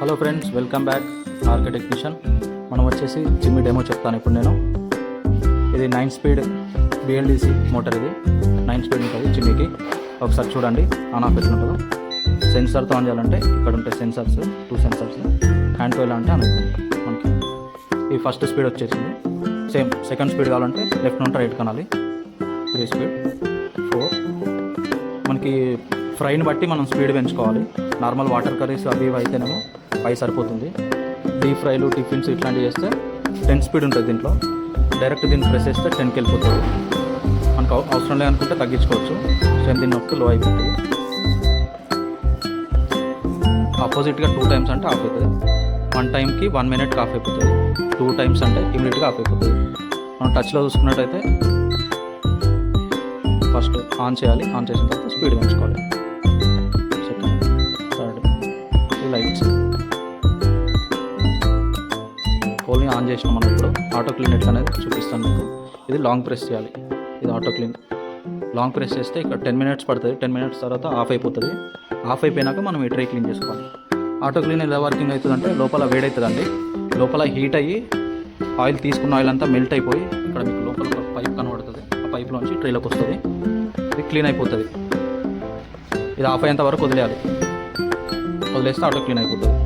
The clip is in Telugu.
Hello friends, welcome back RK technician. మనం వచ్చేసి చిమ్మి డెమో చెప్తాను ఇప్పుడు నేను. ఇది 9 స్పీడ్ బిఎల్డిసి మోటార్. ఇది 9 స్పీడ్ ఉంటుంది చిమ్మికి. ఒకసారి చూడండి ఆన్ ఆఫ్ ఎట్లా ఉంటుందో. సెన్సార్తో ఆన్ చేయాలంటే ఇక్కడ ఉంటాయి సెన్సార్స్, 2 సెన్సార్స్. హ్యాండ్ టు ఎలా అంటే ఆన్ అవుతుంది మనకి. ఈ ఫస్ట్ స్పీడ్ వచ్చేసింది. సేమ్ సెకండ్ స్పీడ్ కావాలంటే లెఫ్ట్ నుండి రైట్ కనాలి. 3 స్పీడ్, 4. మనకి ఫ్రైని బట్టి మనం స్పీడ్ పెంచుకోవాలి. నార్మల్ వాటర్ కర్రీస్ అవి ఇవి అయితేనేమో 5 సరిపోతుంది. డీప్ ఫ్రైలు, టిఫిన్స్ ఇట్లాంటివి చేస్తే 10 స్పీడ్ ఉంటుంది దీంట్లో. డైరెక్ట్ దీన్ని ప్రెస్ చేస్తే 10కి వెళ్ళిపోతుంది. మనకు అవసరం లేదనుకుంటే తగ్గించుకోవచ్చు. సేమ్ దీన్ని నొక్కి లో అయిపోతుంది. ఆపోజిట్గా 2 టైమ్స్ అంటే ఆఫ్ అవుతుంది. 1 టైంకి 1 మినిట్కి ఆఫ్ అయిపోతుంది. 2 టైమ్స్ అంటే ఇమీడియట్గా ఆఫ్ అయిపోతుంది. మనం టచ్లో చూసుకున్నట్టయితే ఫస్ట్ ఆన్ చేయాలి. ఆన్ చేసిన తర్వాత స్పీడ్ పెంచుకోవాలి. Second, third. ఈ లైట్స్ ఓన్లీ ఆన్ చేసినాం మనం. ఇప్పుడు ఆటో క్లీన్ ఎట్లా అనేది చూపిస్తాను మీకు. ఇది లాంగ్ ప్రెస్ చేయాలి. ఇది ఆటో క్లీన్. లాంగ్ ప్రెస్ చేస్తే ఇక్కడ 10 మినిట్స్ పడుతుంది. 10 మినిట్స్ తర్వాత ఆఫ్ అయిపోతుంది. ఆఫ్ అయిపోయినాక మనం ఈ ట్రే క్లీన్ చేసుకోవాలి. ఆటో క్లీన్ ఎలా వర్కింగ్ అవుతుందంటే లోపల వేడవుతుందండి. లోపల హీట్ అయ్యి ఆయిల్ తీసుకున్న ఆయిల్ అంతా మెల్ట్ అయిపోయి ఇక్కడ మీకు లోపల ఒక పైప్ కనబడుతుంది. ఆ పైప్లోంచి ట్రేలోకి వస్తుంది. ఇది క్లీన్ అయిపోతుంది. ఇది ఆఫ్ అయ్యేంత వరకు వదిలేయాలి. వదిలేస్తే ఆటో క్లీన్ అయిపోతుంది.